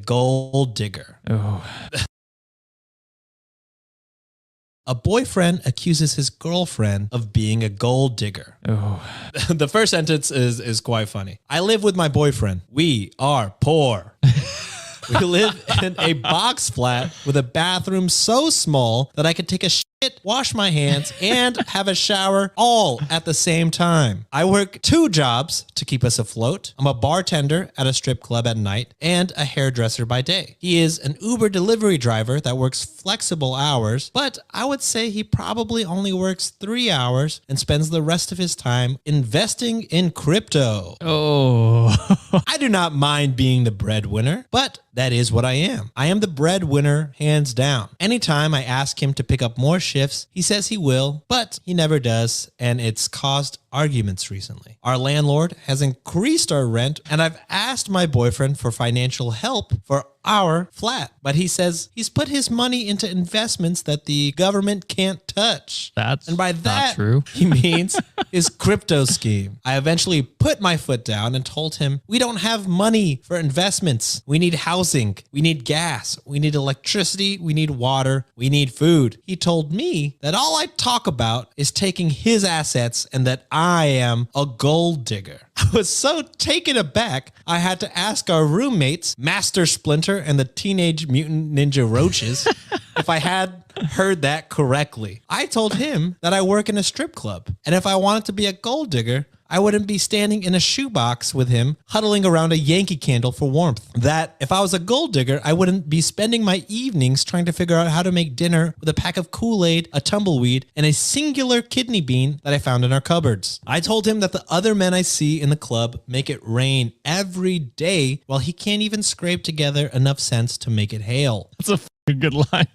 gold digger. Oh. A boyfriend accuses his girlfriend of being a gold digger. Oh. The first sentence is quite funny. I live with my boyfriend. We are poor. We live in a box flat with a bathroom so small that I could take a shit, wash my hands, and have a shower all at the same time. I work 2 jobs to keep us afloat. I'm a bartender at a strip club at night and a hairdresser by day. He is an Uber delivery driver that works flexible hours, but I would say he probably only works 3 hours and spends the rest of his time investing in crypto. Oh. I do not mind being the breadwinner, but that is what I am. I am the breadwinner, hands down. Anytime I ask him to pick up more shifts, he says he will, but he never does, and it's caused arguments recently. Our landlord has increased our rent, and I've asked my boyfriend for financial help for our flat, but he says he's put his money into investments that the government can't touch. That's and by that, not true. He means his crypto scheme. I eventually put my foot down and told him, we don't have money for investments. We need housing. We need gas. We need electricity. We need water. We need food. He told me that all I talk about is taking his assets and that I am a gold digger. I was so taken aback, I had to ask our roommates, Master Splinter and the Teenage Mutant Ninja Roaches, if I had heard that correctly. I told him that I work in a strip club, and if I wanted to be a gold digger, I wouldn't be standing in a shoebox with him, huddling around a Yankee candle for warmth. That if I was a gold digger, I wouldn't be spending my evenings trying to figure out how to make dinner with a pack of Kool-Aid, a tumbleweed, and a singular kidney bean that I found in our cupboards. I told him that the other men I see in the club make it rain every day, while he can't even scrape together enough sense to make it hail. That's a good line.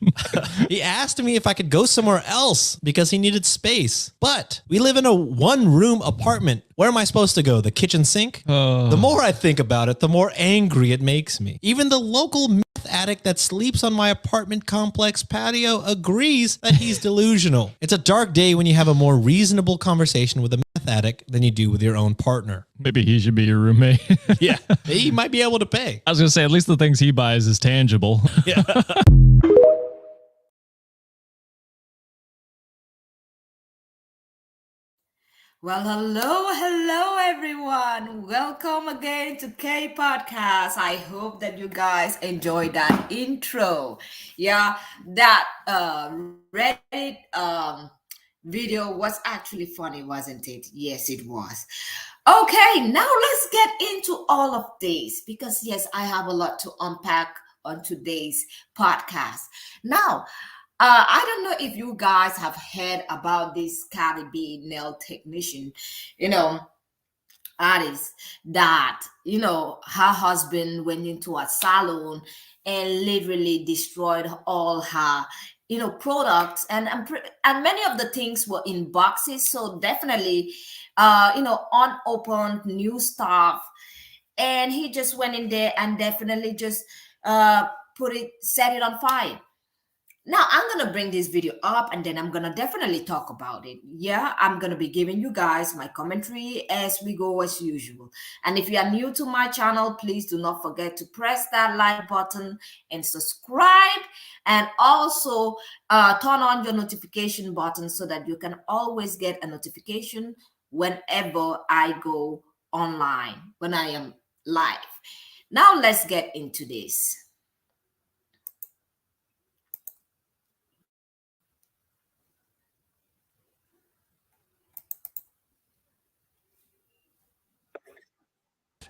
He asked me if I could go somewhere else because he needed space. But we live in a 1-room apartment. Where am I supposed to go? The kitchen sink? The more I think about it, the more angry it makes me. Even the local meth addict that sleeps on my apartment complex patio agrees that he's delusional. It's a dark day when you have a more reasonable conversation with a meth addict than you do with your own partner. Maybe he should be your roommate. Yeah, he might be able to pay. I was going to say, at least the things he buys is tangible. Yeah. Well, hello, everyone. Welcome again to K Podcast. I hope that you guys enjoyed that intro. Yeah, that Reddit video was actually funny, wasn't it? Yes, it was. Okay, now let's get into all of this because, yes, I have a lot to unpack on today's podcast. Now, I don't know if you guys have heard about this Cardi B nail technician, artist that, her husband went into a salon and literally destroyed all her, products and many of the things were in boxes. So definitely, unopened new stuff. And he just went in there and definitely just set it on fire. Now, I'm going to bring this video up and then I'm going to definitely talk about it. Yeah, I'm going to be giving you guys my commentary as we go as usual. And if you are new to my channel, please do not forget to press that like button and subscribe. And also turn on your notification button so that you can always get a notification whenever I go online, when I am live. Now, let's get into this.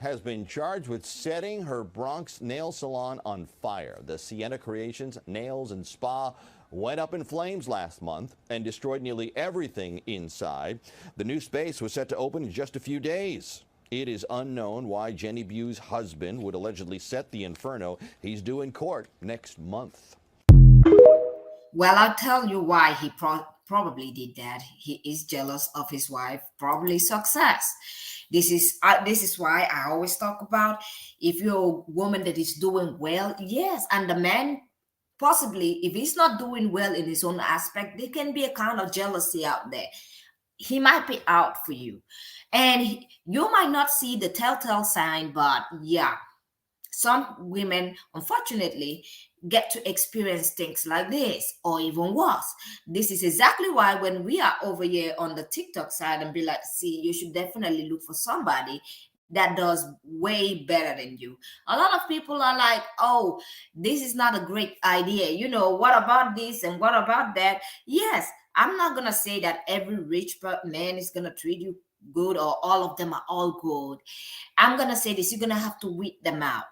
Has been charged with setting her Bronx nail salon on fire. The Sienna Creations Nails and Spa went up in flames last month and destroyed nearly everything inside. The new space was set to open in just a few days. It is unknown why Jenny Bu's husband would allegedly set the inferno. He's due in court next month. Well, I'll tell you why he probably did that. He is jealous of his wife, probably success. This is why I always talk about, if you're a woman that is doing well, yes, and the man possibly, if he's not doing well in his own aspect, there can be a kind of jealousy out there. He might be out for you, and you might not see the telltale sign, but yeah, Some women, unfortunately, get to experience things like this or even worse. This is exactly why when we are over here on the TikTok side and be like, see, you should definitely look for somebody that does way better than you. A lot of people are like, oh, this is not a great idea. What about this and what about that? Yes, I'm not going to say that every rich man is going to treat you good or all of them are all good. I'm going to say this, you're going to have to weed them out.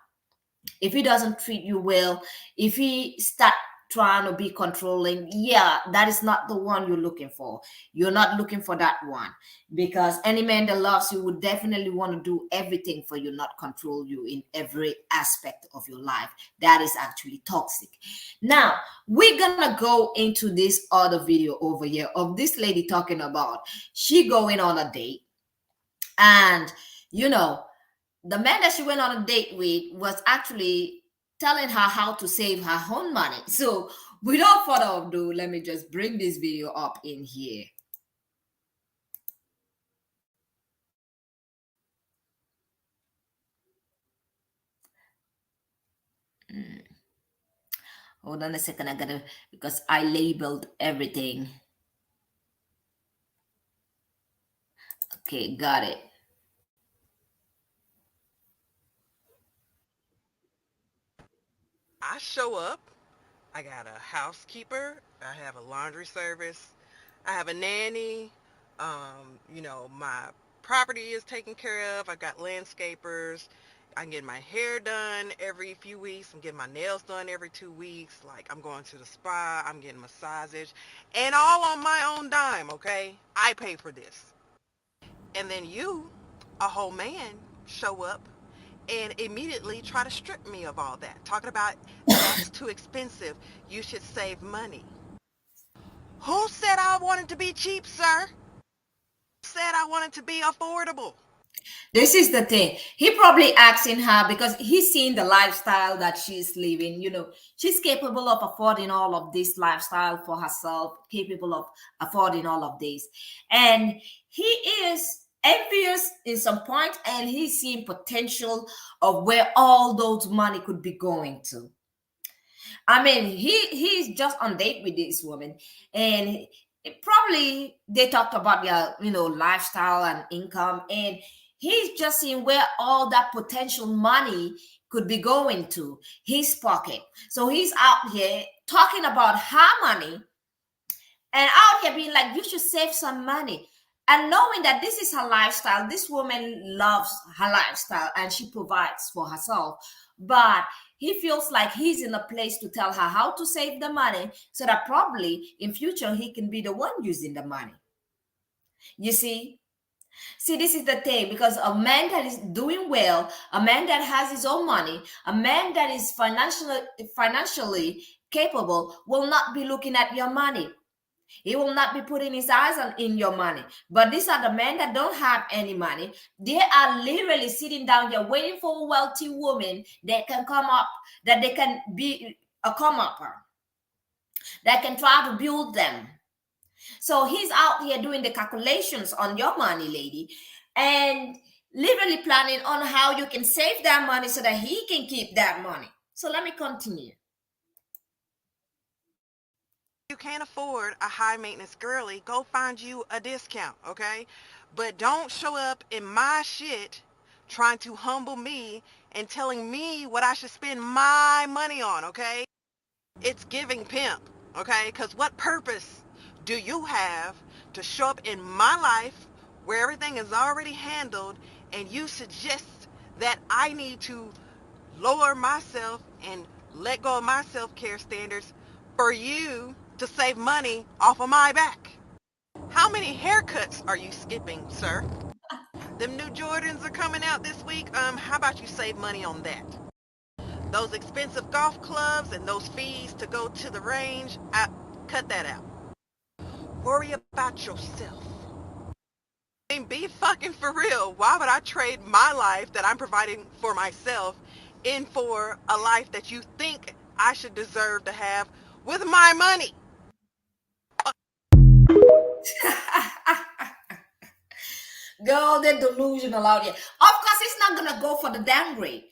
If he doesn't treat you well, if he start trying to be controlling, yeah, that is not the one you're looking for. You're not looking for that one, because any man that loves you would definitely want to do everything for you, not control you in every aspect of your life. That is actually toxic. Now we're gonna go into this other video over here of this lady talking about she going on a date, and the man that she went on a date with was actually telling her how to save her own money. So without further ado, let me just bring this video up in here. Hold on a second, I gotta, because I labeled everything. Okay, got it. I show up. I got a housekeeper. I have a laundry service. I have a nanny. My property is taken care of. I got landscapers. I get my hair done every few weeks. I'm getting my nails done every 2 weeks. Like, I'm going to the spa. I'm getting massages. And all on my own dime, okay? I pay for this. And then you, a whole man, show up and immediately try to strip me of all that. Talking about that's too expensive. You should save money. Who said I wanted to be cheap, sir? Who said I wanted to be affordable? This is the thing. He probably asking her because he's seen the lifestyle that she's living. She's capable of affording all of this lifestyle for herself, capable of affording all of this. And he is envious in some point, and he's seeing potential of where all those money could be going to. I mean, he's just on date with this woman, and probably they talked about their lifestyle and income, and he's just seeing where all that potential money could be going to his pocket. So he's out here talking about her money and out here being like, you should save some money. And knowing that this is her lifestyle, this woman loves her lifestyle and she provides for herself. But he feels like he's in a place to tell her how to save the money so that probably in future he can be the one using the money. You see, this is the thing, because a man that is doing well, a man that has his own money, a man that is financially capable will not be looking at your money. He will not be putting his eyes in your money. But these are the men that don't have any money. They are literally sitting down here waiting for a wealthy woman that can come up, that they can be a come-upper, that can try to build them. So he's out here doing the calculations on your money, lady, and literally planning on how you can save that money so that he can keep that money. So let me continue. You can't afford a high maintenance girly, go find you a discount, okay? But don't show up in my shit trying to humble me and telling me what I should spend my money on, okay? It's giving pimp, okay? Because what purpose do you have to show up in my life where everything is already handled and you suggest that I need to lower myself and let go of my self-care standards for you to save money off of my back? How many haircuts are you skipping, sir? Them new Jordans are coming out this week. How about you save money on that? Those expensive golf clubs and those fees to go to the range, cut that out. Worry about yourself. I mean, be fucking for real. Why would I trade my life that I'm providing for myself in for a life that you think I should deserve to have with my money? Girl, they're delusional out here. Of course, he's not gonna go for the downgrade.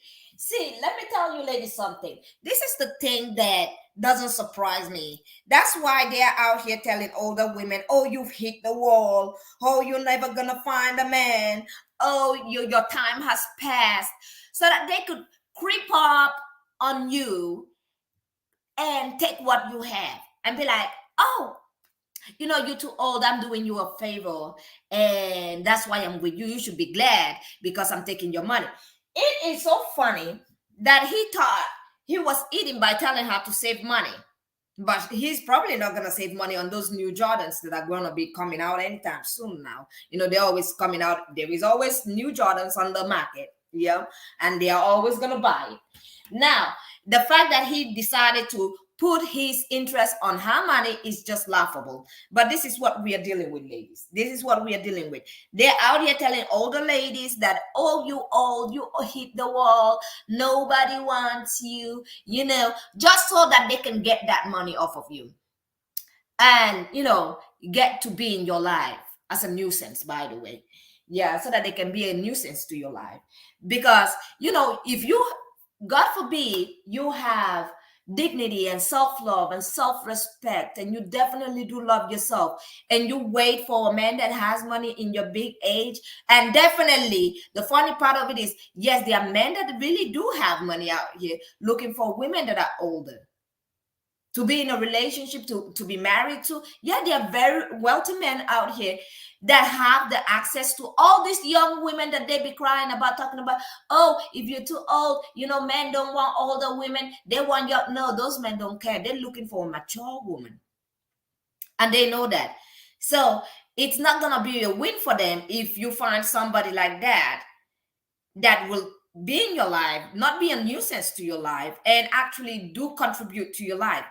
See, let me tell you ladies something. This is the thing that doesn't surprise me. That's why they're out here telling older women, oh, you've hit the wall. Oh, you're never gonna find a man. Oh, your time has passed. So that they could creep up on you and take what you have and be like, oh, you're too old. I'm doing you a favor. And that's why I'm with you. You should be glad because I'm taking your money. It is so funny that he thought he was eating by telling her to save money. But he's probably not going to save money on those new Jordans that are going to be coming out anytime soon now. They're always coming out. There is always new Jordans on the market. Yeah. And they are always going to buy it. Now, the fact that he decided to put his interest on her money is just laughable. But this is what we are dealing with, ladies. This is what we are dealing with. They're out here telling older ladies that, oh, you old, you hit the wall, nobody wants you, just so that they can get that money off of you. And, get to be in your life as a nuisance, by the way. Yeah, so that they can be a nuisance to your life. Because, if you, God forbid, you have dignity and self-love and self-respect, and you definitely do love yourself, and you wait for a man that has money in your big age. And definitely the funny part of it is, yes, there are men that really do have money out here looking for women that are older to be in a relationship, to be married to. Yeah, there are very wealthy men out here that have the access to all these young women that they be crying about, talking about, oh, if you're too old, men don't want older women. They want young. No, those men don't care. They're looking for a mature woman. And they know that. So it's not going to be a win for them if you find somebody like that will be in your life, not be a nuisance to your life, and actually do contribute to your life.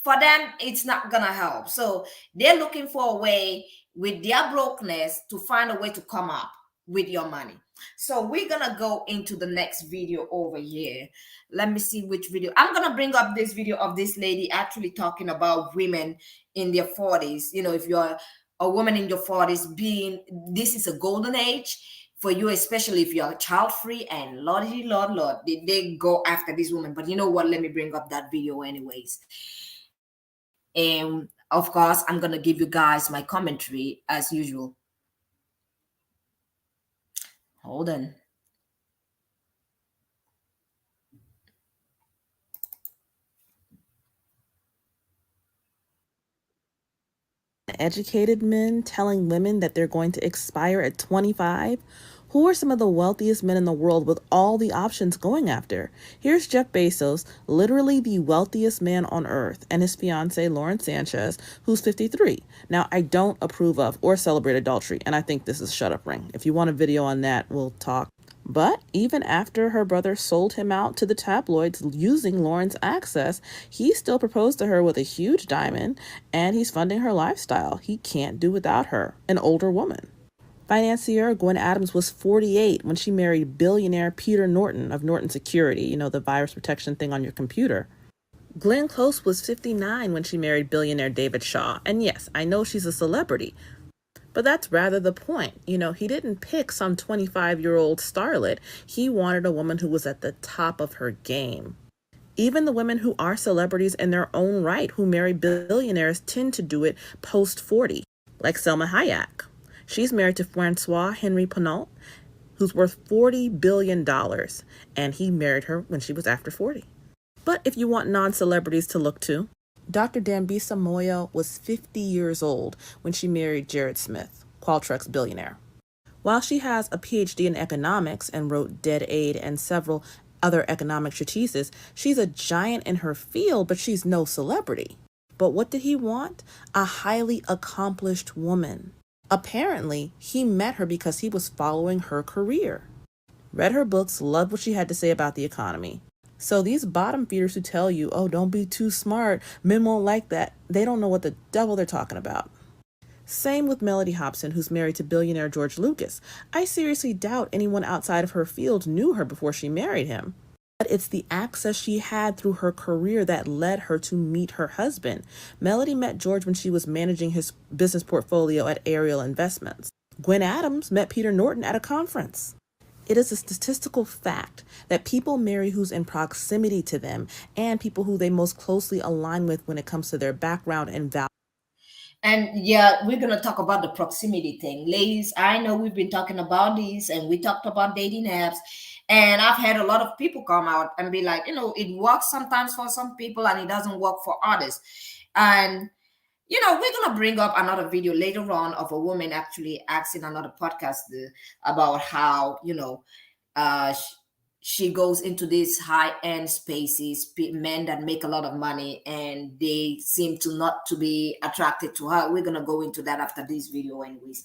For them, it's not gonna help. So they're looking for a way with their brokenness to find a way to come up with your money. So we're gonna go into the next video over here. Let me see which video. I'm gonna bring up this video of this lady actually talking about women in their 40s. If you're a woman in your 40s, this is a golden age for you, especially if you're child-free, and Lord, they go after this woman. But you know what? Let me bring up that video anyways. And of course, I'm going to give you guys my commentary as usual. Hold on. Educated men telling women that they're going to expire at 25? Who are some of the wealthiest men in the world with all the options going after? Here's Jeff Bezos, literally the wealthiest man on earth, and his fiancee, Lauren Sanchez, who's 53. Now, I don't approve of or celebrate adultery, and I think this is shut up ring. If you want a video on that, we'll talk. But even after her brother sold him out to the tabloids using Lauren's access, he still proposed to her with a huge diamond, and he's funding her lifestyle. He can't do without her, an older woman. Financier Gwen Adams was 48 when she married billionaire Peter Norton of Norton Security, the virus protection thing on your computer. Glenn Close was 59 when she married billionaire David Shaw. And yes, I know she's a celebrity, but that's rather the point. He didn't pick some 25-year-old starlet. He wanted a woman who was at the top of her game. Even the women who are celebrities in their own right who marry billionaires tend to do it post-40, like Selma Hayek. She's married to Francois Henry Pinault, who's worth $40 billion, and he married her when she was after 40. But if you want non-celebrities to look to, Dr. Dambisa Moyo was 50 years old when she married Jared Smith, Qualtrics billionaire. While she has a PhD in economics and wrote Dead Aid and several other economic treatises, she's a giant in her field, but she's no celebrity. But what did he want? A highly accomplished woman. Apparently, he met her because he was following her career. Read her books, loved what she had to say about the economy. So these bottom feeders who tell you, oh, don't be too smart, men won't like that, they don't know what the devil they're talking about. Same with Melody Hobson, who's married to billionaire George Lucas. I seriously doubt anyone outside of her field knew her before she married him. But it's the access she had through her career that led her to meet her husband. Melody met George when she was managing his business portfolio at Ariel Investments. Gwen Adams met Peter Norton at a conference. It is a statistical fact that people marry who's in proximity to them and people who they most closely align with when it comes to their background and values. And yeah, we're going to talk about the proximity thing. Ladies, I know we've been talking about these and we talked about dating apps. And I've had a lot of people come out and be like, it works sometimes for some people and it doesn't work for others. And, we're going to bring up another video later on of a woman actually asking another podcast about how, uh, she goes into these high-end spaces, men that make a lot of money, and they seem to not to be attracted to her. We're gonna go into that after this video anyways.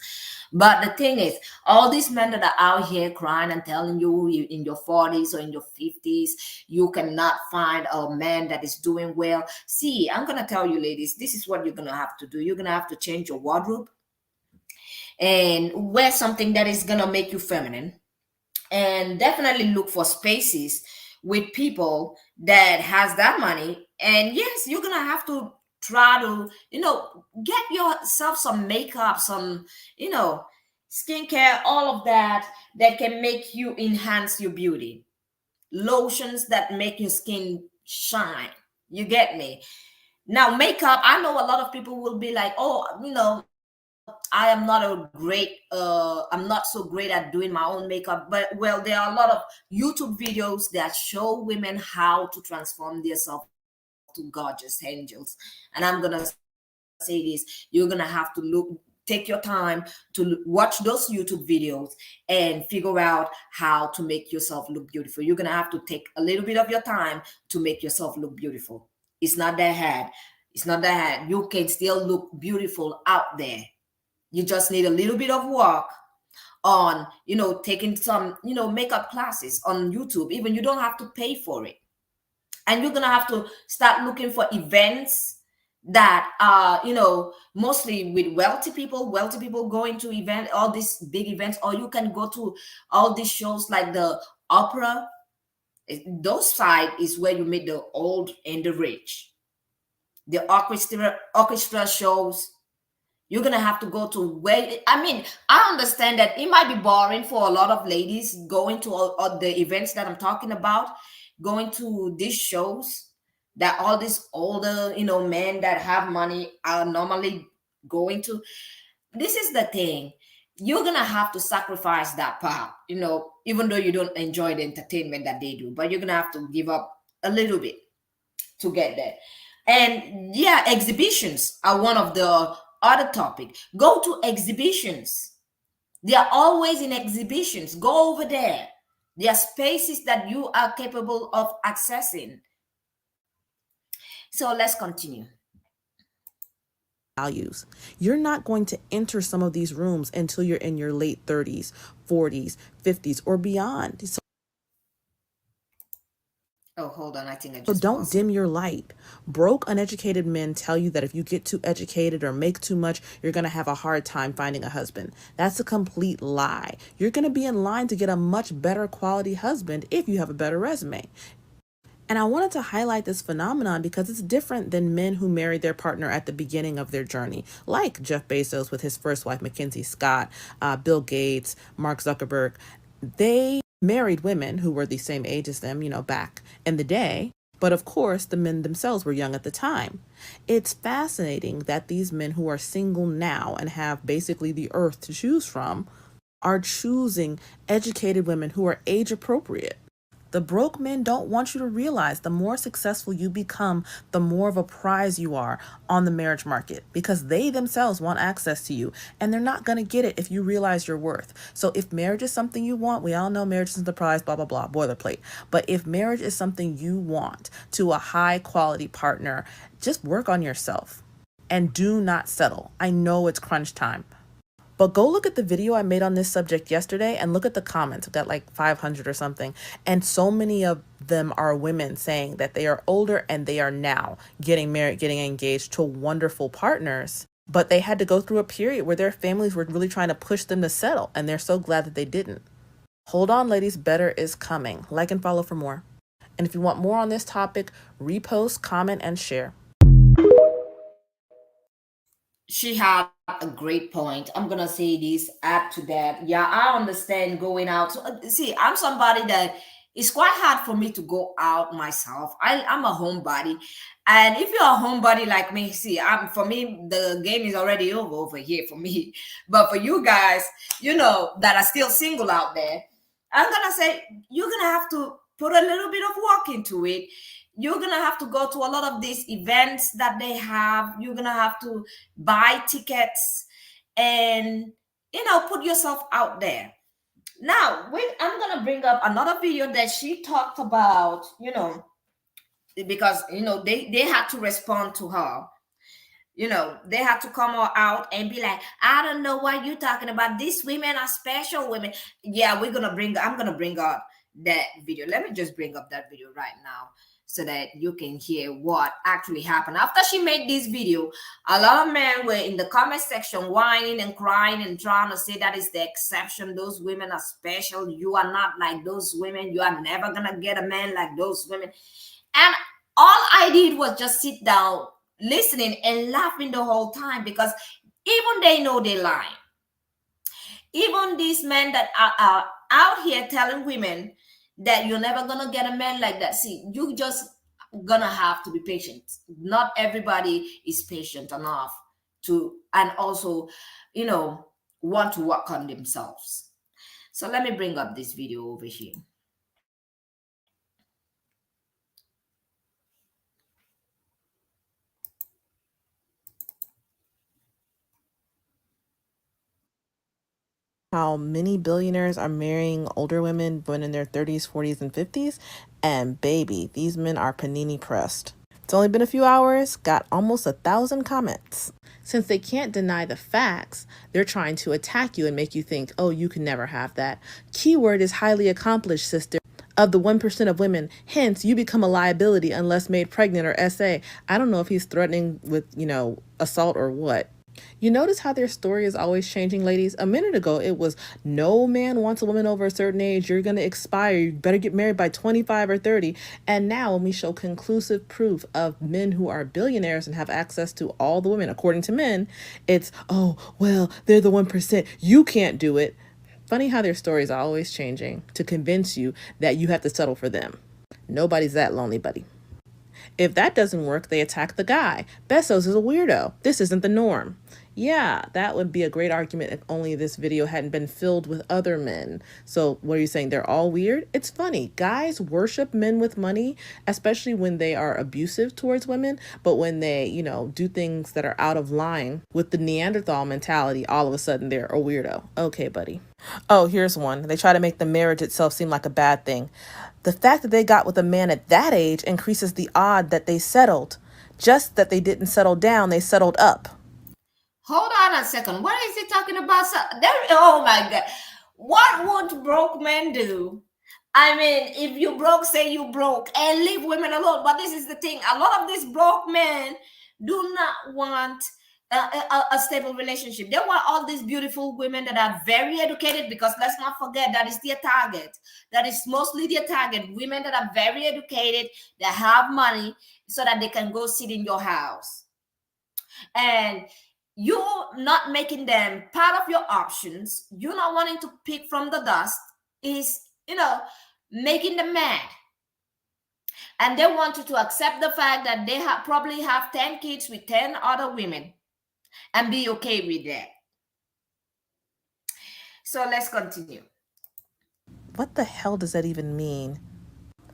But the thing is, all these men that are out here crying and telling you in your 40s or in your 50s, you cannot find a man that is doing well. See, I'm gonna tell you, ladies, this is what you're gonna have to do. You're gonna have to change your wardrobe and wear something that is gonna make you feminine, and definitely look for spaces with people that has that money. And yes, you're gonna have to try to get yourself some makeup, some skincare, all of that can make you enhance your beauty, lotions that make your skin shine. You get me? Now makeup, I know a lot of people will be like, oh, I am not I'm not so great at doing my own makeup. But well, there are a lot of YouTube videos that show women how to transform themselves to gorgeous angels. And I'm gonna say this, you're gonna have to take your time to watch those YouTube videos and figure out how to make yourself look beautiful. You're gonna have to take a little bit of your time to make yourself look beautiful. It's not that hard. It's not that hard. You can still look beautiful out there. You just need a little bit of work on, taking some, makeup classes on YouTube. Even you don't have to pay for it. And you're going to have to start looking for events that are, mostly with wealthy people going to event, all these big events, or you can go to all these shows like the opera. Those side is where you meet the old and the rich. The orchestra shows. You're going to have to go to where, I understand that it might be boring for a lot of ladies going to all the events that I'm talking about, going to these shows that all these older, men that have money are normally going to. This is the thing. You're going to have to sacrifice that part, even though you don't enjoy the entertainment that they do, but you're going to have to give up a little bit to get there. And yeah, exhibitions are one of the other topic. Go to exhibitions. They are always in exhibitions. Go over there. There are spaces that you are capable of accessing. So let's continue. Values. You're not going to enter some of these rooms until you're in your late 30s, 40s, 50s, or beyond. Oh, hold on. I think I just So don't paused. dim your light. Broke, uneducated men tell you that if you get too educated or make too much, you're going to have a hard time finding a husband. That's a complete lie. You're going to be in line to get a much better quality husband if you have a better resume. And I wanted to highlight this phenomenon because it's different than men who married their partner at the beginning of their journey, like Jeff Bezos with his first wife, Mackenzie Scott, Bill Gates, Mark Zuckerberg. They married women who were the same age as them, back in the day. But of course, the men themselves were young at the time. It's fascinating that these men who are single now and have basically the earth to choose from are choosing educated women who are age appropriate. The broke men don't want you to realize the more successful you become, the more of a prize you are on the marriage market, because they themselves want access to you and they're not going to get it if you realize your worth. So if marriage is something you want, we all know marriage isn't the prize, blah, blah, blah, boilerplate. But if marriage is something you want to a high quality partner, just work on yourself and do not settle. I know it's crunch time. But go look at the video I made on this subject yesterday and look at the comments. We got like 500 or something. And so many of them are women saying that they are older and they are now getting married, getting engaged to wonderful partners. But they had to go through a period where their families were really trying to push them to settle. And they're so glad that they didn't. Hold on, ladies. Better is coming. Like and follow for more. And if you want more on this topic, repost, comment, and share. she had a great point. I'm gonna say this, add to that. Yeah, I understand going out. So, see, I'm somebody that it's quite hard for me to go out myself. I'm a homebody, and if you're a homebody like me, see, I'm for me the game is already over here for me. But for you guys, that are still single out there, I'm gonna say you're gonna have to put a little bit of work into it. You're gonna have to go to a lot of these events that they have. You're gonna have to buy tickets and put yourself out there. Now I'm gonna bring up another video that she talked about, because they had to respond to her. They had to come out and be like, I don't know what you're talking about. These women are special women. Yeah, I'm gonna bring up that video. Let me just bring up that video right now so that you can hear what actually happened. After she made this video, a lot of men were in the comment section whining and crying and trying to say that is the exception. Those women are special. You are not like those women. You are never gonna get a man like those women. And all I did was just sit down, listening and laughing the whole time, because even they know they're lying. Even these men that are out here telling women that you're never gonna get a man like that. See, you just gonna have to be patient. Not everybody is patient enough to, and also, want to work on themselves. So let me bring up this video over here. How many billionaires are marrying older women when in their 30s, 40s, and 50s. And baby, these men are panini pressed. It's only been a few hours, got almost 1,000 comments. Since they can't deny the facts, they're trying to attack you and make you think, oh, you can never have that. Keyword is highly accomplished, sister. Of the 1% of women, hence you become a liability unless made pregnant or SA. I don't know if he's threatening with, assault or what. You notice how their story is always changing, ladies? A minute ago, it was no man wants a woman over a certain age. You're going to expire. You better get married by 25 or 30. And now when we show conclusive proof of men who are billionaires and have access to all the women, according to men, it's, oh, well, they're the 1%. You can't do it. Funny how their stories are always changing to convince you that you have to settle for them. Nobody's that lonely, buddy. If that doesn't work, they attack the guy. Bezos is a weirdo. This isn't the norm. Yeah, that would be a great argument if only this video hadn't been filled with other men. So what are you saying? They're all weird? It's funny. Guys worship men with money, especially when they are abusive towards women. But when they, do things that are out of line with the Neanderthal mentality, all of a sudden they're a weirdo. Okay, buddy. Oh, here's one. They try to make the marriage itself seem like a bad thing. The fact that they got with a man at that age increases the odd that they settled. Just that they didn't settle down, they settled up. Hold on a second. What is he talking about? Oh my God. What would broke men do? I mean, if you broke, say you broke and leave women alone. But this is the thing. A lot of these broke men do not want a stable relationship. They want all these beautiful women that are very educated, because let's not forget that is their target. That is mostly their target. Women that are very educated, that have money, so that they can go sit in your house. And you're not making them part of your options. You're not wanting to pick from the dust. Is making them mad. And they want you to accept the fact that they probably have 10 kids with 10 other women and be okay with that. So let's continue. What the hell does that even mean?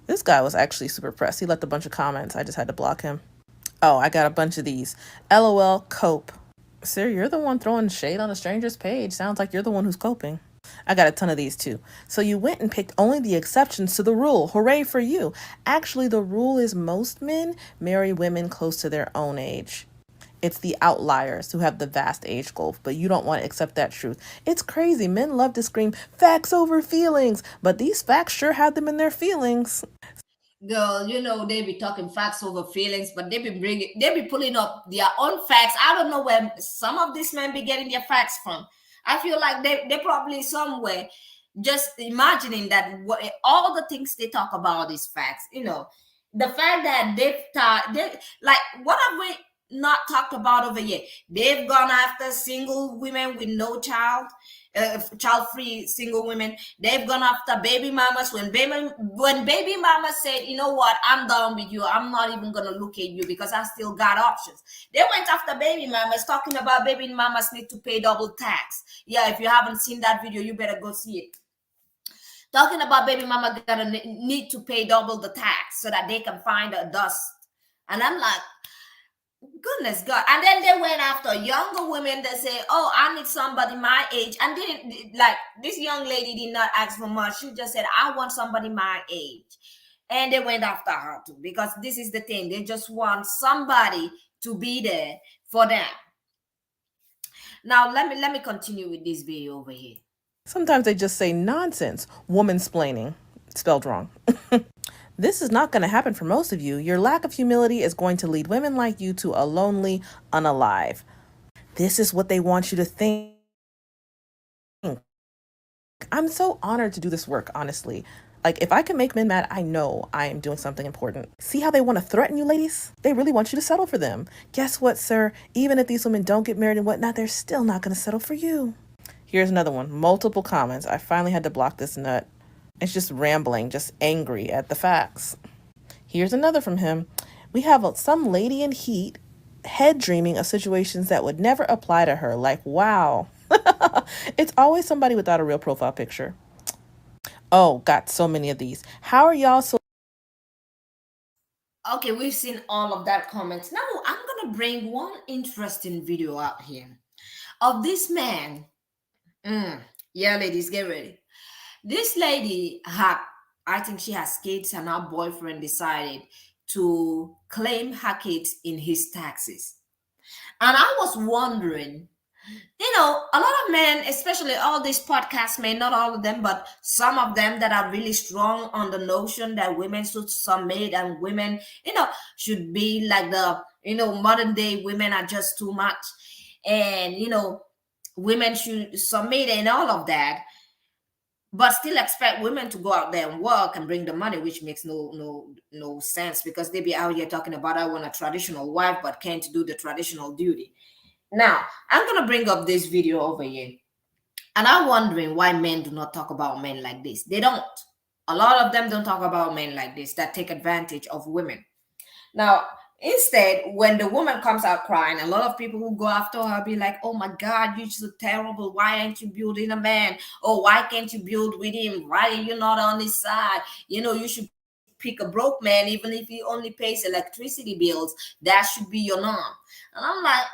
This guy was actually super pressed. He left a bunch of comments. I just had to block him. Oh, I got a bunch of these. LOL, cope. Sir, you're the one throwing shade on a stranger's page. Sounds like you're the one who's coping. I got a ton of these too. So you went and picked only the exceptions to the rule. Hooray for you. Actually, the rule is most men marry women close to their own age. It's the outliers who have the vast age gulf, but you don't want to accept that truth. It's crazy. Men love to scream facts over feelings, but these facts sure have them in their feelings. Girl, they be talking facts over feelings, but they be pulling up their own facts. I don't know where some of these men be getting their facts from. I feel like they probably somewhere just imagining that all the things they talk about is facts. The fact that they like, what have we? not talked about over here. They've gone after single women with no child, child-free single women. They've gone after baby mamas. When baby mama said, you know what, I'm done with you, I'm not even gonna look at you because I still got options. They went after baby mamas, talking about baby mamas need to pay double tax. Yeah, if you haven't seen that video, you better go see it. Talking about baby mama gonna need to pay double the tax so that they can find a dust. And I'm like, goodness God. And then they went after younger women that say, oh, I need somebody my age. And didn't, like, this young lady did not ask for much. She just said, I want somebody my age. And they went after her too, because this is the thing. They just want somebody to be there for them. Now, let me continue with this video over here. Sometimes they just say nonsense, womansplaining, spelled wrong. This is not going to happen for most of you. Your lack of humility is going to lead women like you to a lonely unalive. This is what they want you to think. I'm so honored to do this work, honestly. Like, if I can make men mad, I know I am doing something important. See how they want to threaten you, ladies? They really want you to settle for them. Guess what, sir? Even if these women don't get married and whatnot, they're still not going to settle for you. Here's another one. Multiple comments. I finally had to block this nut. It's just rambling, just angry at the facts. Here's another from him. We have some lady in heat, head dreaming of situations that would never apply to her. Like, wow. It's always somebody without a real profile picture. Oh, got so many of these. How are y'all so... Okay, we've seen all of that comments. Now, I'm going to bring one interesting video out here of this man. Yeah, ladies, get ready. This lady I think she has kids, and her boyfriend decided to claim her kids in his taxes. And I was wondering, you know, a lot of men, especially all these podcast men, not all of them, but some of them that are really strong on the notion that women should submit and women, you know, should be like the, you know, modern day women are just too much. And, you know, women should submit and all of that, but still expect women to go out there and work and bring the money, which makes no sense, because they be out here talking about, I want a traditional wife, but can't do the traditional duty. Now, I'm going to bring up this video over here. And I'm wondering why men do not talk about men like this. They don't. A lot of them don't talk about men like this that take advantage of women. Now, instead, when the woman comes out crying, a lot of people who go after her be like, oh my God, you're so terrible. Why aren't you building a man? Oh, why can't you build with him? Why are you not on his side? You know, you should pick a broke man, even if he only pays electricity bills. That should be your norm. And I'm like,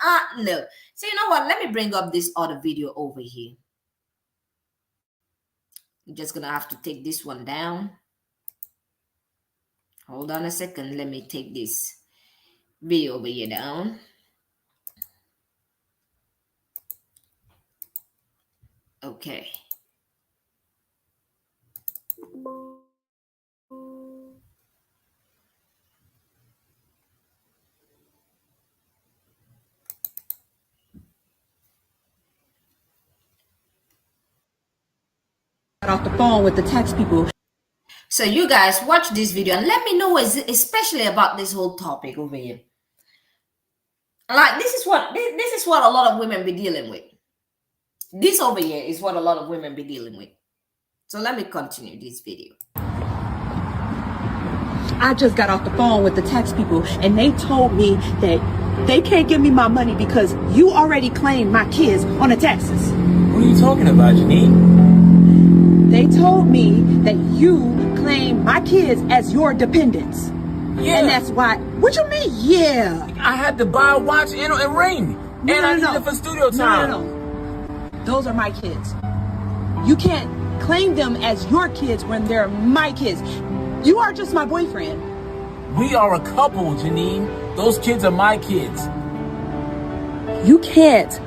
no. So you know what? Let me bring up this other video over here. I'm just going to have to take this one down. Hold on a second. Let me take this video over here down. Okay. Off the phone with the tax people. So you guys watch this video and let me know, especially about this whole topic over here. Like, this is what a lot of women be dealing with. This over here is what a lot of women be dealing with. So let me continue this video. I just got off the phone with the tax people, and they told me that they can't give me my money because you already claimed my kids on the taxes. What are you talking about, Janine? They told me that you claim my kids as your dependents. Yeah. And that's why. What you mean, yeah? I had to buy a watch and a ring. I need it for studio time. No. Those are my kids. You can't claim them as your kids when they're my kids. You are just my boyfriend. We are a couple, Janine. Those kids are my kids. You can't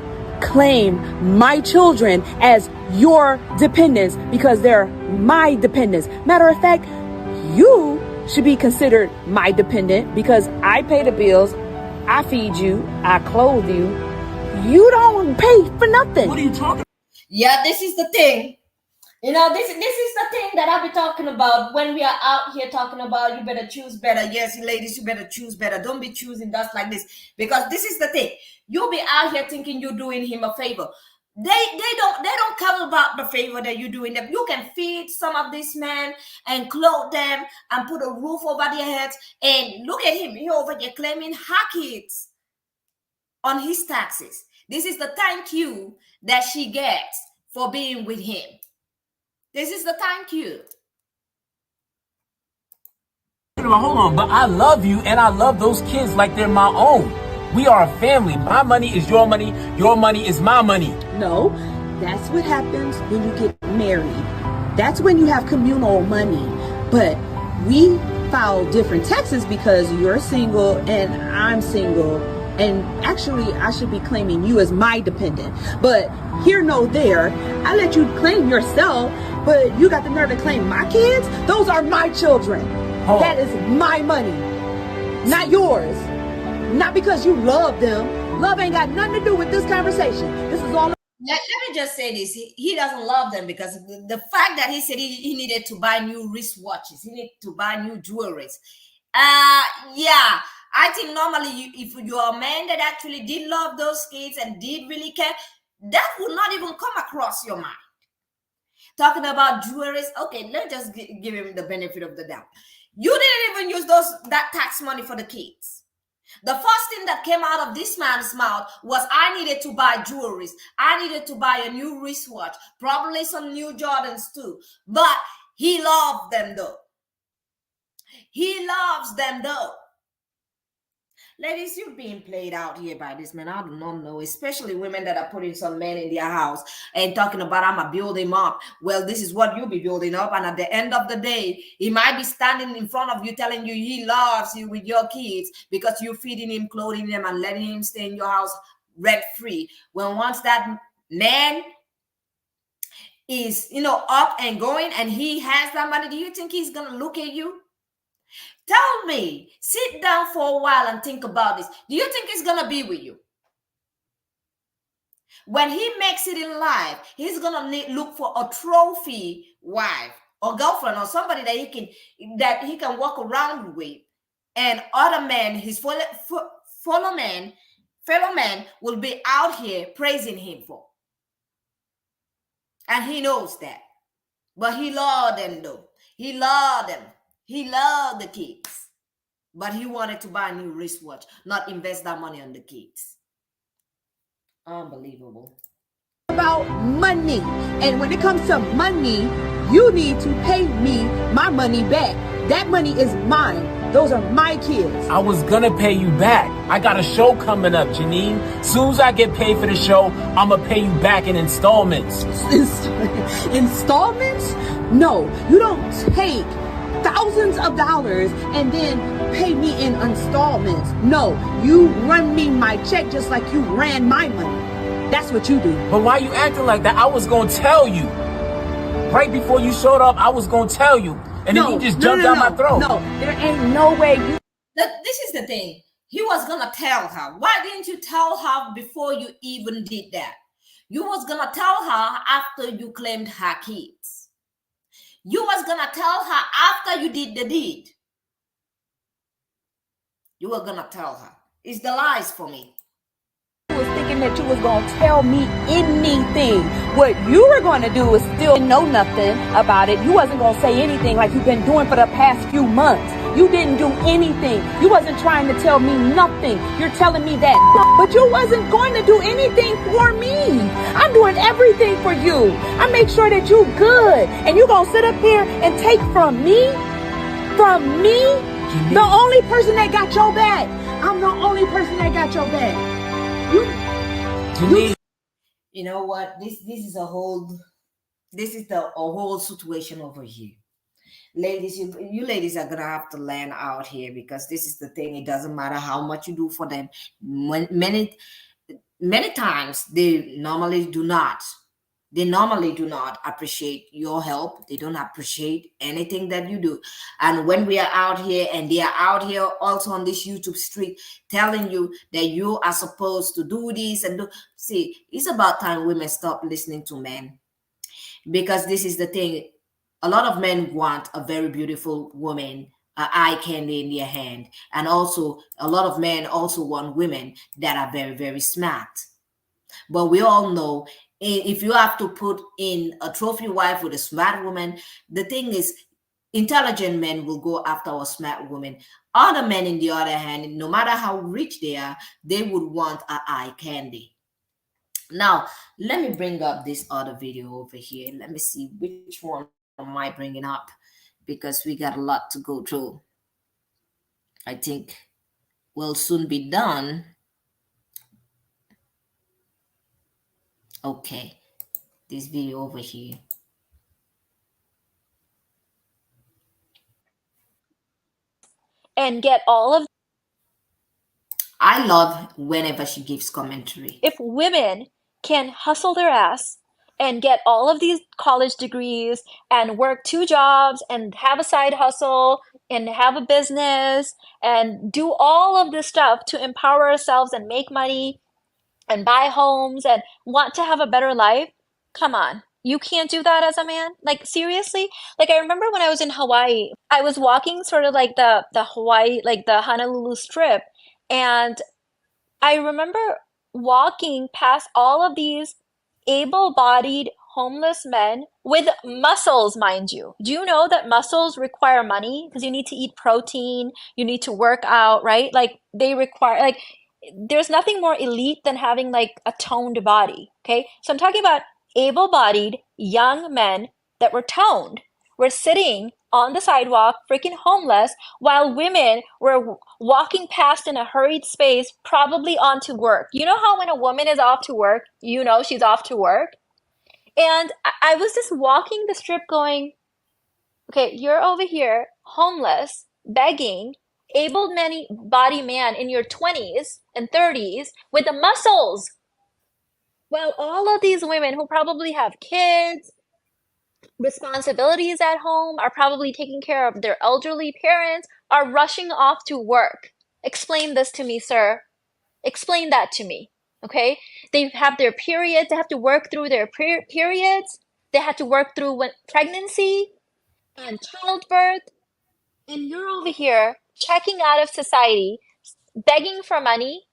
claim my children as your dependents because they're my dependents. Matter of fact, you should be considered my dependent because I pay the bills, I feed you, I clothe you. You don't pay for nothing. What are you talking about? Yeah, this is the thing. You know, this is the thing that I'll be talking about when we are out here talking about you better choose better. Yes, ladies, you better choose better. Don't be choosing just like this, because this is the thing. You'll be out here thinking you're doing him a favor. They don't care about the favor that you're doing them. You can feed some of these men and clothe them and put a roof over their heads. And look at him, he over there claiming her kids on his taxes. This is the thank you that she gets for being with him. This is the thank you. Hold on, but I love you and I love those kids like they're my own. We are a family. My money is your money is my money. No, that's what happens when you get married. That's when you have communal money. But we file different taxes because you're single and I'm single. And actually, I should be claiming you as my dependent. But here, no, there. I let you claim yourself, but you got the nerve to claim my kids? Those are my children. That is my money, not yours. Not because you love them. Love ain't got nothing to do with this conversation. This is all. Let me just say this. He doesn't love them because the fact that he said he needed to buy new wristwatches, he needed to buy new jewelries. Yeah, I think normally if you're a man that actually did love those kids and did really care, that would not even come across your mind. Talking about jewelries, okay, let's just give him the benefit of the doubt. You didn't even use that tax money for the kids. The first thing that came out of this man's mouth was, I needed to buy jewelries. I needed to buy a new wristwatch, probably some new Jordans too. But he loved them though. He loves them though. Ladies, you're being played out here by this man. I do not know, especially women that are putting some men in their house and talking about, I'm going to build him up. Well, this is what you'll be building up. And at the end of the day, he might be standing in front of you telling you he loves you with your kids because you're feeding him, clothing him, and letting him stay in your house rent-free. When once that man is, up and going and he has that money, do you think he's going to look at you? Tell me, sit down for a while and think about this. Do you think he's going to be with you? When he makes it in life, he's going to look for a trophy wife or girlfriend or somebody that he can walk around with. And other men, his fellow men will be out here praising him for. And he knows that. But he loved them though. He loved them. He loved the kids, but he wanted to buy a new wristwatch, not invest that money on the kids. Unbelievable. About money. And when it comes to money, you need to pay me my money back. That money is mine. Those are my kids. I was gonna pay you back. I got a show coming up, Janine. Soon as I get paid for the show, I'm gonna pay you back in installments. Installments? No, you don't take thousands of dollars and then pay me in installments. No, you run me my check just like you ran my money. That's what you do. But why you acting like that? I was gonna tell you. Right before you showed up, I was gonna tell you. And then you just jumped down my throat. No, there ain't no way you. This is the thing. He was gonna tell her. Why didn't you tell her before you even did that? You was gonna tell her after you claimed her kids. You was gonna tell her after you did the deed. You were gonna tell her. It's the lies for me. I was thinking that you was gonna tell me anything. What you were gonna do is still know nothing about it. You wasn't gonna say anything like you've been doing for the past few months. You didn't do anything. You wasn't trying to tell me nothing. You're telling me that, but you wasn't going to do anything for me. I'm doing everything for you. I make sure that you good. And you gonna sit up here and take from me? From me? The only person that got your back. I'm the only person that got your back. You know what? This is a whole situation over here. Ladies, you ladies are gonna have to learn out here, because this is the thing. It doesn't matter how much you do for them. Many times they normally do not appreciate your help. They don't appreciate anything that you do. And when we are out here, and they are out here also on this YouTube street telling you that you are supposed to do this and do. See, it's about time women stop listening to men. Because this is the thing, a lot of men want a very beautiful woman, eye candy in their hand, and also a lot of men also want women that are very, very smart. But we all know, if you have to put in a trophy wife with a smart woman, the thing is, intelligent men will go after a smart woman. Other men, in the other hand, no matter how rich they are, they would want a eye candy. Now, let me bring up this other video over here. Let me see which one am I bringing up, because we got a lot to go through. I think we'll soon be done. Okay, this video over here. And get all of. I love whenever she gives commentary. If women can hustle their ass and get all of these college degrees and work 2 jobs and have a side hustle and have a business and do all of this stuff to empower ourselves and make money and buy homes and want to have a better life, come on. You can't do that as a man? Like, seriously? Like, I remember when I was in Hawaii, I was walking sort of like the Hawaii, like the Honolulu Strip, and I remember walking past all of these able-bodied homeless men with muscles, mind you. Do you know that muscles require money? Because you need to eat protein, you need to work out, right? Like, they require, like, there's nothing more elite than having like a toned body, okay? So I'm talking about able-bodied young men that were toned, were sitting on the sidewalk, freaking homeless, while women were walking past in a hurried space, probably on to work. You know how when a woman is off to work, you know she's off to work? And I was just walking the strip going, okay, you're over here, homeless, begging, able-bodied man in your 20s and 30s with the muscles. Well, all of these women who probably have kids, responsibilities at home, are probably taking care of their elderly parents, are rushing off to work. Explain this to me, sir. Explain that to me, okay? They have their periods. They have to work through their periods. They have to work through pregnancy and childbirth. And you're over here checking out of society, begging for money.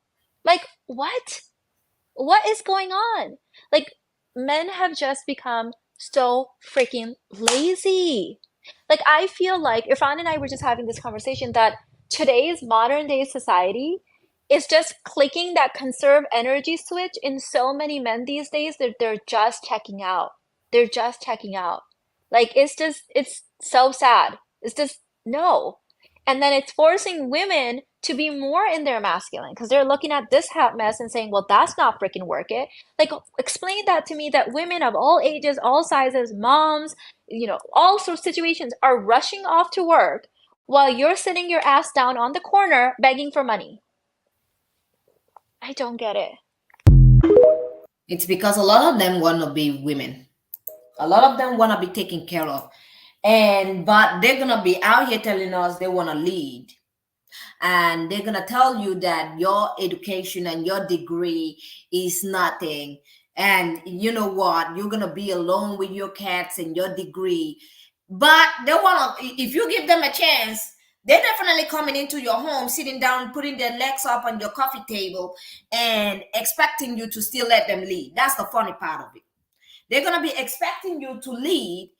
Like, what? What is going on? Like, men have just become so freaking lazy. Like, I feel like Irfan and I were just having this conversation that today's modern day society is just clicking that conserve energy switch in so many men these days that they're just checking out. They're just checking out. Like, it's so sad. It's just, no. And then it's forcing women to be more in their masculine because they're looking at this hot mess and saying, well, that's not freaking work it. Like, explain that to me, that women of all ages, all sizes, moms, all sorts of situations are rushing off to work while you're sitting your ass down on the corner begging for money. I don't get it. It's because a lot of them want to be women. A lot of them want to be taken care of. But they're going to be out here telling us they want to lead. And they're going to tell you that your education and your degree is nothing. And you know what? You're going to be alone with your cats and your degree. But they want to, if you give them a chance, they're definitely coming into your home, sitting down, putting their legs up on your coffee table and expecting you to still let them lead. That's the funny part of it. They're going to be expecting you to lead.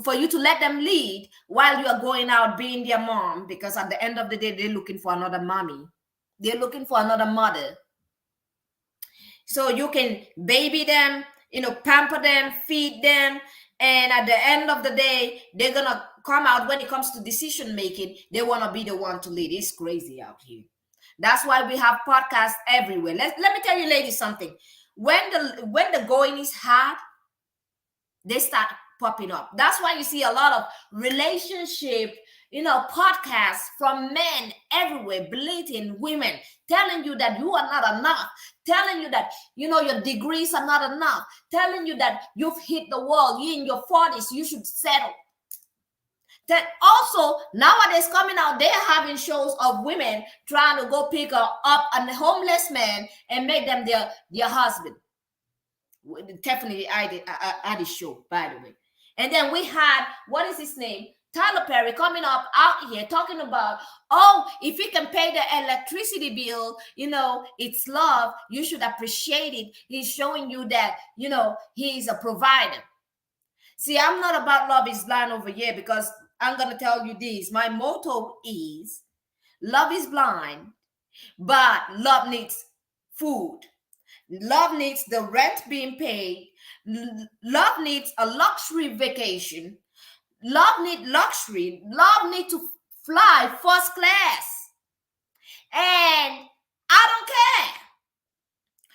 For you to let them lead while you are going out being their mom, because at the end of the day, they're looking for another mommy. They're looking for another mother. So you can baby them, pamper them, feed them. And at the end of the day, they're going to come out when it comes to decision making. They want to be the one to lead. It's crazy out here. That's why we have podcasts everywhere. Let me tell you ladies something. When the going is hard, they start popping up. That's why you see a lot of relationship, podcasts from men everywhere, belittling women, telling you that you are not enough, telling you that, your degrees are not enough, telling you that you've hit the wall, you're in your 40s, you should settle. That also, nowadays coming out, they're having shows of women trying to go pick up a homeless man and make them their husband. Definitely at the show, by the way. And then we had, what is his name? Tyler Perry coming up out here talking about, oh, if he can pay the electricity bill, it's love. You should appreciate it. He's showing you that, he is a provider. See, I'm not about love is blind over here, because I'm going to tell you this. My motto is love is blind, but love needs food. Love needs the rent being paid. Love needs a luxury vacation. Love needs luxury. Love needs to fly first class. And I don't care.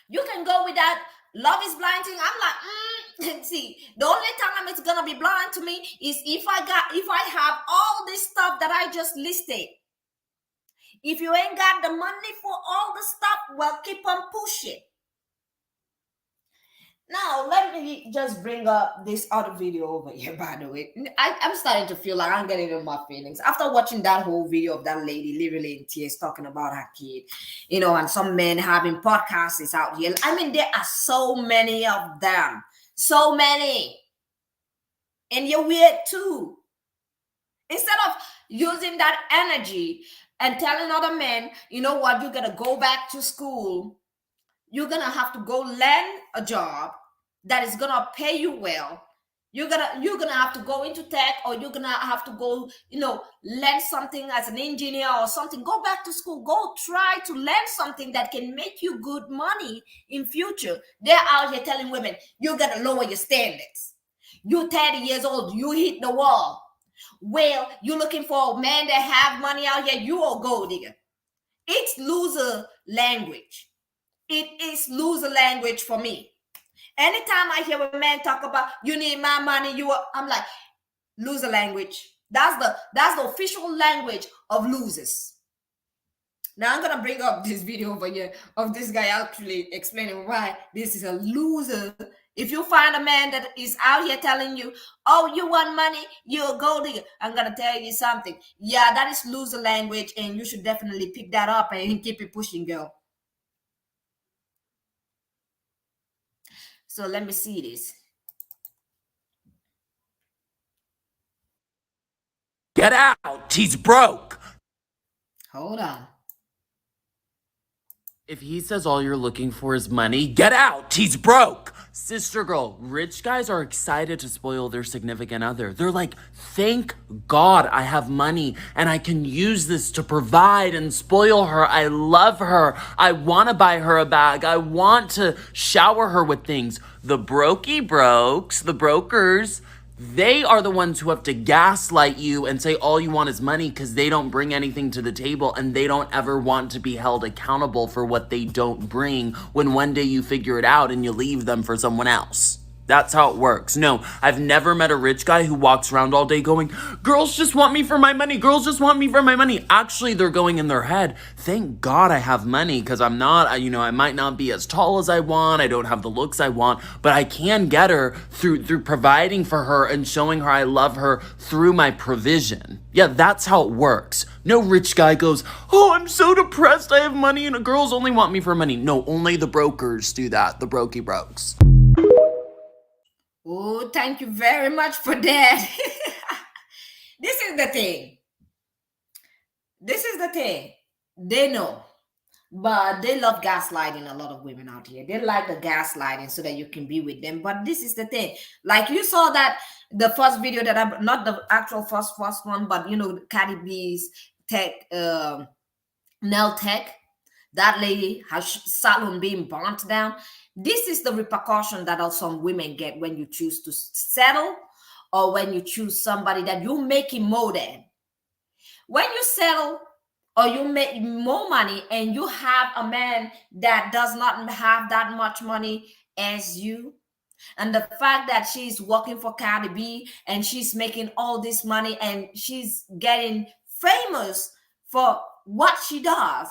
You can go with that love is blind thing. I'm like, see, the only time it's gonna be blind to me is if I have all this stuff that I just listed. If you ain't got the money for all the stuff, well, keep on pushing. Now, let me just bring up this other video over here, by the way. I'm starting to feel like I'm getting in my feelings. After watching that whole video of that lady literally in tears talking about her kid, and some men having podcasts out here. I mean, there are so many of them. So many. And you're weird too. Instead of using that energy and telling other men, you know what, you're going to go back to school. You're going to have to go land a job that is going to pay you well. You're gonna have to go into tech, or you're going to have to go, learn something as an engineer or something. Go back to school. Go try to learn something that can make you good money in future. They're out here telling women, you got to lower your standards. You're 30 years old. You hit the wall. Well, you're looking for a man that have money out here. You a gold digger. It's loser language. It is loser language for me. Anytime I hear a man talk about you need my money, I'm like, loser language. That's the official language of losers. Now I'm gonna bring up this video over here of this guy actually explaining why this is a loser. If you find a man that is out here telling you, oh, you want money, you're a gold digger, I'm gonna tell you something. Yeah, that is loser language, and you should definitely pick that up and keep it pushing, girl. So let me see this. Get out. He's broke. Hold on. If he says all you're looking for is money, get out. He's broke. Sister girl, rich guys are excited to spoil their significant other. They're like, thank God I have money and I can use this to provide and spoil her. I love her. I want to buy her a bag. I want to shower her with things. The brokers, they are the ones who have to gaslight you and say all you want is money because they don't bring anything to the table and they don't ever want to be held accountable for what they don't bring when one day you figure it out and you leave them for someone else. That's how it works. No, I've never met a rich guy who walks around all day going, girls just want me for my money. Girls just want me for my money. Actually, they're going in their head, thank God I have money because I'm not, I might not be as tall as I want. I don't have the looks I want, but I can get her through providing for her and showing her I love her through my provision. Yeah, that's how it works. No rich guy goes, oh, I'm so depressed. I have money and girls only want me for money. No, only the brokers do that. The brokey brokes. Oh, thank you very much for that. This is the thing. They know, but they love gaslighting a lot of women out here. They like the gaslighting so that you can be with them. But this is the thing. Like you saw that the first video that not the actual first one, but Cardi B's tech, nail tech. That lady has Salon being burnt down. This is the repercussion that some women get when you choose to settle or when you choose somebody that you're making more than. When you settle or you make more money and you have a man that does not have that much money as you, and the fact that she's working for Cardi B and she's making all this money and she's getting famous for what she does,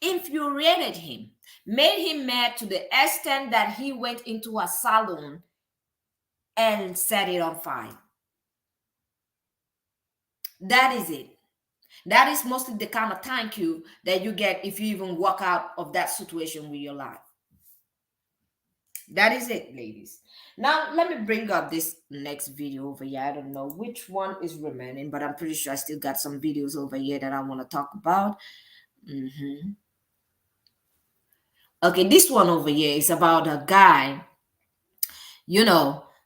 infuriated him, made him mad to the extent that he went into a salon and set it on fire. That is it. That is mostly the kind of thank you that you get if you even walk out of that situation with your life. That is it, ladies. Now let me bring up this next video over here. I don't know which one is remaining, but I'm pretty sure I still got some videos over here that I want to talk about. Okay, this one over here is about a guy,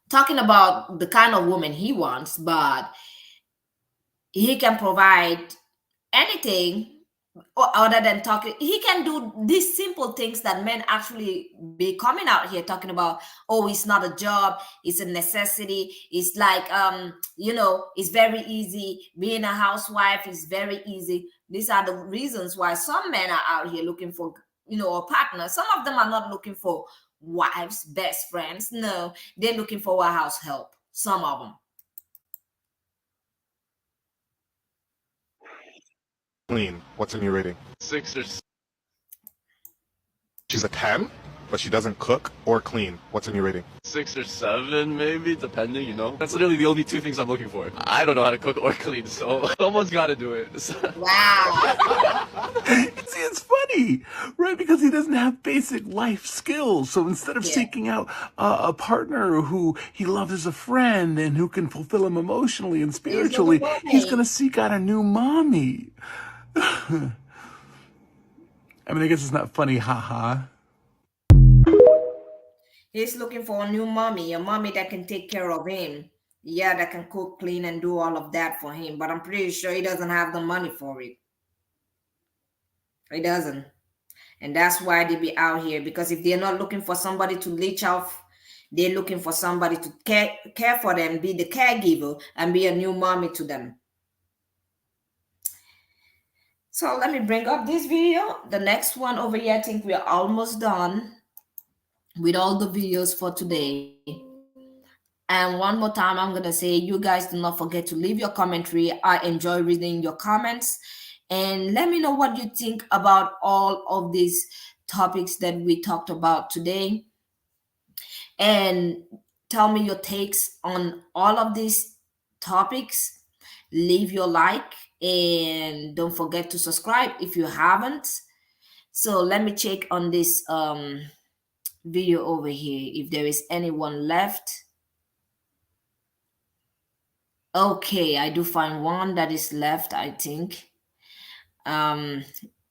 talking about the kind of woman he wants, but he can provide anything other than talking. He can do these simple things that men actually be coming out here talking about. Oh, it's not a job, it's a necessity. It's like it's very easy. Being a housewife is very easy. These are the reasons why some men are out here looking for a partner. Some of them are not looking for wives, best friends. No, they're looking for a house help. Some of them. Clean. What's in your rating? 6 or 7. She's a 10, but she doesn't cook or clean. What's in your rating? 6 or 7, maybe, depending, That's literally the only 2 things I'm looking for. I don't know how to cook or clean, so someone's got to do it. Wow. See, it's funny, right? Because he doesn't have basic life skills. So instead of seeking out a partner who he loves as a friend and who can fulfill him emotionally and spiritually, he's going to seek out a new mommy. I mean, I guess it's not funny, haha. He's looking for a new mommy, a mommy that can take care of him. Yeah, that can cook, clean, and do all of that for him. But I'm pretty sure he doesn't have the money for it. He doesn't. And that's why they be out here. Because if they're not looking for somebody to leech off, they're looking for somebody to care for them, be the caregiver, and be a new mommy to them. So let me bring up this video. The next one over here, I think we're almost done with all the videos for today. And one more time, I'm going to say, you guys do not forget to leave your commentary. I enjoy reading your comments. And let me know what you think about all of these topics that we talked about today. And tell me your takes on all of these topics. Leave your like. And don't forget to subscribe if you haven't. So let me check on this video over here if there is anyone left. Okay, I do find one that is left, I think.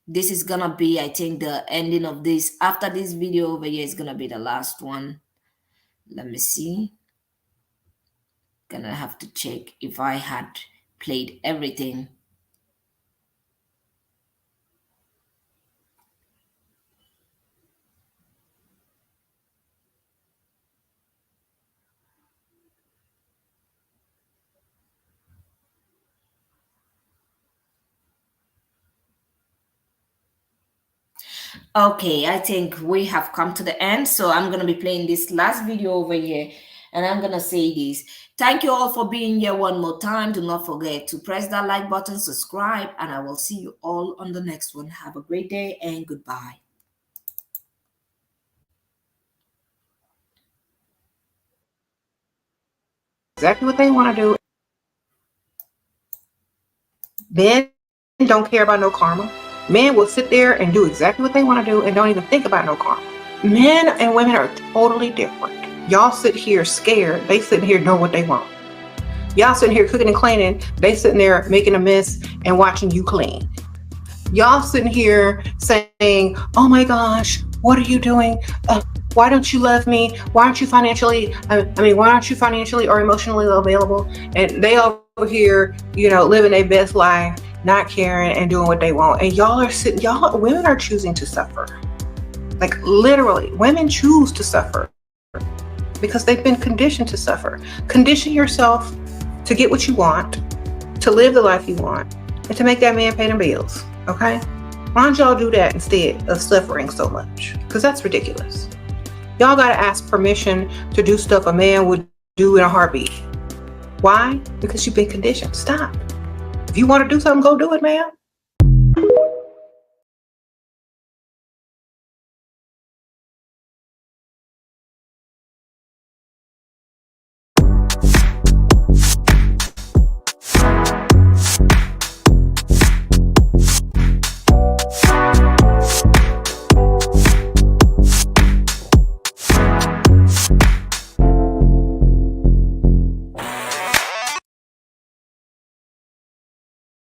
This is gonna be, I think, the ending of this. After this video over here is gonna be the last one. Let me see. Gonna have to check if I had played everything. Okay, I think we have come to the end. So I'm going to be playing this last video over here. And I'm going to say this. Thank you all for being here one more time. Do not forget to press that like button, subscribe, and I will see you all on the next one. Have a great day and goodbye. Exactly what they want to do. Men don't care about no karma. Men will sit there and do exactly what they want to do and don't even think about no karma. Men and women are totally different. Y'all sit here scared. They sitting here know what they want. Y'all sitting here cooking and cleaning. They sitting there making a mess and watching you clean. Y'all sitting here saying, oh my gosh, what are you doing? Why don't you love me? Why aren't you financially, why aren't you financially or emotionally available? And they over here, living their best life, not caring and doing what they want. And women are choosing to suffer. Like literally, women choose to suffer because they've been conditioned to suffer. Condition yourself to get what you want, to live the life you want, and to make that man pay the bills, okay? Why don't y'all do that instead of suffering so much? Because that's ridiculous. Y'all gotta ask permission to do stuff a man would do in a heartbeat. Why? Because you've been conditioned. Stop. If you want to do something, go do it, man.